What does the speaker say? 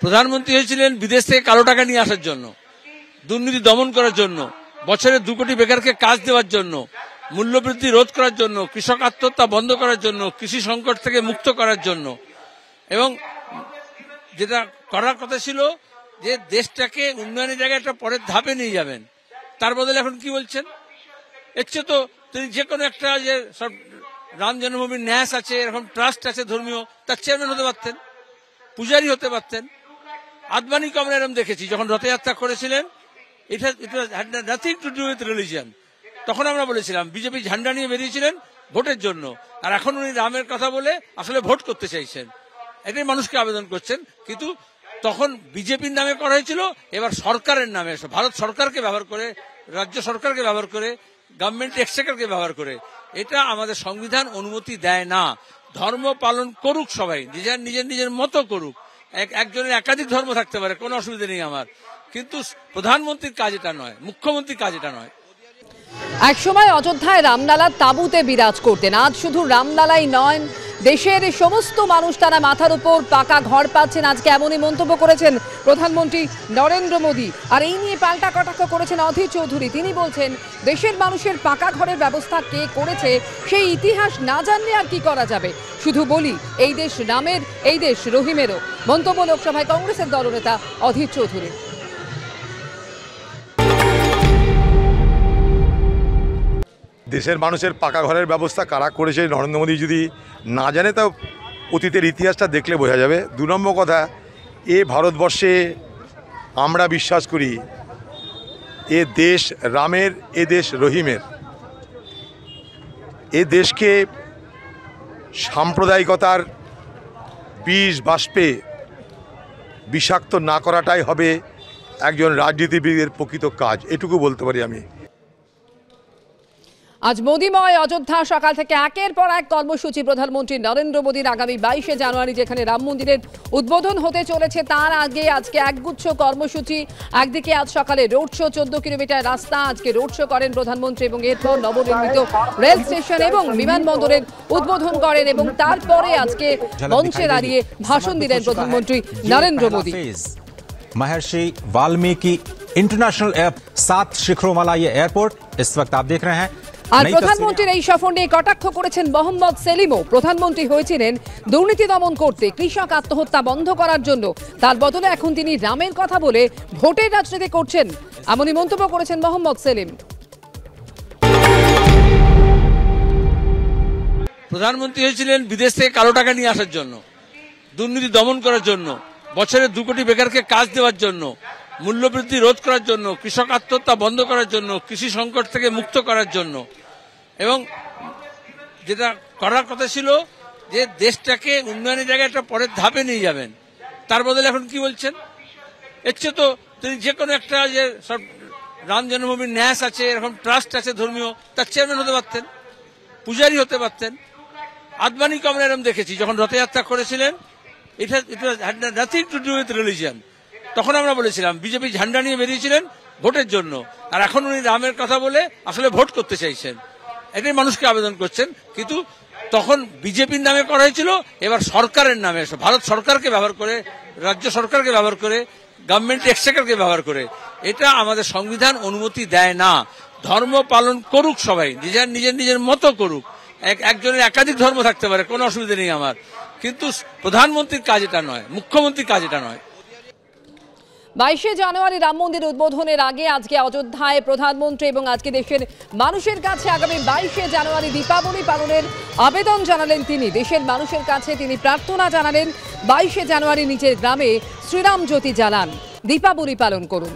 প্রধানমন্ত্রী হয়েছিলেন বিদেশ থেকে কালো টাকা নিয়ে আসার জন্য, দুর্নীতি দমন করার জন্য, বছরে 2 কোটি বেকারকে কাজ দেওয়ার জন্য, মূল্যবৃদ্ধি রোধ করার জন্য, কৃষক আত্মহত্যা বন্ধ করার জন্য, কৃষি সংকট থেকে মুক্ত করার জন্য। এবং যেটা করার কথা ছিল যে দেশটাকে উন্নয়নের জায়গায় একটা পরের ধাপে নিয়ে যাবেন, তার বদলে এখন কি বলছেন? এর চেয়ে তো তিনি যে কোনো একটা যে সব রাম জন্মভূমির ন্যাস আছে, এরকম ট্রাস্ট আছে ধর্মীয়, তার চেয়ারম্যান হতে পারতেন, পূজারী হতে পারতেন। আদবানিকে আমরা এরকম দেখেছি যখন রথযাত্রা করেছিলেন, এটা nothing to do with religion. তখন আমরা বলেছিলাম বিজেপি ঝান্ডা নিয়ে বেরিয়েছিলেন ভোটের জন্য, আর এখন উনি রামের কথা বলে আসলে ভোট করতে চাইছেন, এটাই মানুষকে আবেদন করছেন। কিন্তু তখন বিজেপির নামে করা হয়েছিল, এবার সরকারের নামে, ভারত সরকারকে ব্যবহার করে, রাজ্য সরকারকে ব্যবহার করে, গভর্নমেন্ট এক্সচেকারকে ব্যবহার করে। এটা আমাদের সংবিধান অনুমতি দেয় না। ধর্ম পালন করুক সবাই, নিজের মতো করুক, একজনের একাধিক ধর্ম থাকতে পারে, কোনো অসুবিধা নেই আমার, কিন্তু প্রধানমন্ত্রীর কাজ এটা নয়, মুখ্যমন্ত্রীর কাজ এটা নয়। একসময় অযোধ্যায় রামলালার তাঁবুতে বিরাজ করতেন, আজ শুধু রামলালাই নয়, দেশের সমস্ত মানুষ তারা মাথার উপর পাকা ঘর পাচ্ছেন। আজকে এমনই মন্তব্য করেছেন প্রধানমন্ত্রী নরেন্দ্র মোদী। আর এই নিয়ে পাল্টা কটাক্ষ করেছেন অধীর চৌধুরী। তিনি বলছেন দেশের মানুষের পাকা ঘরের ব্যবস্থা কে করেছে সেই ইতিহাস না জানলে আর কি করা যাবে। শুধু বলি এই দেশ রামের, এই দেশ রহিমেরও। মন্তব্য লোকসভায় কংগ্রেসের দলনেতা অধীর চৌধুরী। দেশের মানুষের পাকা ঘরের ব্যবস্থা কারা করেছে নরেন্দ্র মোদী যদি না জানে, তা অতীতের ইতিহাসটা দেখলে বোঝা যাবে। 2 নম্বর কথা, এ ভারতবর্ষে আমরা বিশ্বাস করি এ দেশ রামের, এ দেশ রহিমের। এ দেশকে সাম্প্রদায়িকতার বিষ বাষ্পে বিষাক্ত না করাটাই হবে একজন রাজনীতিবিদের প্রকৃত কাজ, এটুকু বলতে পারি আমি। আজ মোদীময় অযোধ্যা, সকাল থেকে একের পর এক কর্মসূচি প্রধানমন্ত্রী নরেন্দ্র মোদীর। আগামী 22শে জানুয়ারি যেখানে রাম মন্দিরের উদ্বোধন হতে চলেছে, তার আগে আজকে একগুচ্ছ কর্মসূচি। একদিকে আজ সকালে রোড শো, 14 কিলোমিটার রাস্তা, আজকে রোড শো করেন প্রধানমন্ত্রী এবং এরপর নবনির্মিত রেল স্টেশন এবং বিমানবন্দরের উদ্বোধন করেন এবং তারপরে আজকে মঞ্চে দাঁড়িয়ে ভাষণ দিলেন প্রধানমন্ত্রী নরেন্দ্র মোদী। महर्षि वाल्मीकि इंटरनेशनल 7 शिखरों वाला ये एयरपोर्ट इस वक्त आप देख रहे हैं। আর প্রধানমন্ত্রীর এই সফর নিয়ে কটাক্ষ করেছেন মোহাম্মদ সেলিমও। প্রধানমন্ত্রী হয়েছিলেন দুর্নীতি দমন করতে, কৃষক আত্মহত্যা বন্ধ করার জন্য, তার বদলে এখন তিনি রামের কথা বলে ভোটের রাজনীতি করছেন, এমনই মন্তব্য করেছেন মোহাম্মদ সেলিম। প্রধানমন্ত্রী হয়েছিলেন বিদেশ থেকে কালো টাকা নিয়ে আসার জন্য, দুর্নীতি দমন করার জন্য, বছরে 2 কোটি বেকারকে কাজ দেওয়ার জন্য, মূল্যবৃদ্ধি রোধ করার জন্য, কৃষক আত্মহত্যা বন্ধ করার জন্য, কৃষি সংকট থেকে মুক্ত করার জন্য। এবং যেটা করার কথা ছিল যে দেশটাকে উন্নয়নের জায়গায় একটা পরের ধাপে নিয়ে যাবেন, তার বদলে এখন কি বলছেন? এর চেয়ে তো তিনি যে কোনো একটা যে সব রাম জন্মভূমির ন্যাস আছে, এরকম ট্রাস্ট আছে ধর্মীয়, তার চেয়ারম্যান হতে পারতেন, পূজারী হতে পারতেন। আদবানিকে আমরা এরকম দেখেছি যখন রথযাত্রা করেছিলেন, এটা nothing to do with religion. তখন আমরা বলেছিলাম বিজেপি ঝান্ডা নিয়ে বেরিয়েছিলেন ভোটের জন্য, আর এখন উনি রামের কথা বলে আসলে ভোট করতে চাইছেন, এটাই মানুষকে আবেদন করছেন। কিন্তু তখন বিজেপির নামে করা হয়েছিল, এবার সরকারের নামে, ভারত সরকারকে ব্যবহার করে, রাজ্য সরকারকে ব্যবহার করে, গভর্নমেন্ট এক্সচেকারকে ব্যবহার করে। এটা আমাদের সংবিধান অনুমতি দেয় না। ধর্ম পালন করুক সবাই, নিজের মতো করুক, একজনের একাধিক ধর্ম থাকতে পারে, কোনো অসুবিধা নেই আমার, কিন্তু প্রধানমন্ত্রীর কাজ এটা নয়, মুখ্যমন্ত্রীর কাজ এটা নয়। 22শে জানুয়ারি রাম মন্দির উদ্বোধনের আগে আজকে অযোধ্যায় প্রধানমন্ত্রী এবং আজকে দেশের মানুষের কাছে আগামী 22শে জানুয়ারি দীপাবলি পালনের আবেদন জানালেন তিনি। দেশের মানুষের কাছে তিনি প্রার্থনা জানালেন 22শে জানুয়ারি নিজের গ্রামে শ্রীরাম জ্যোতি জ্বালান, দীপাবলি পালন করুন।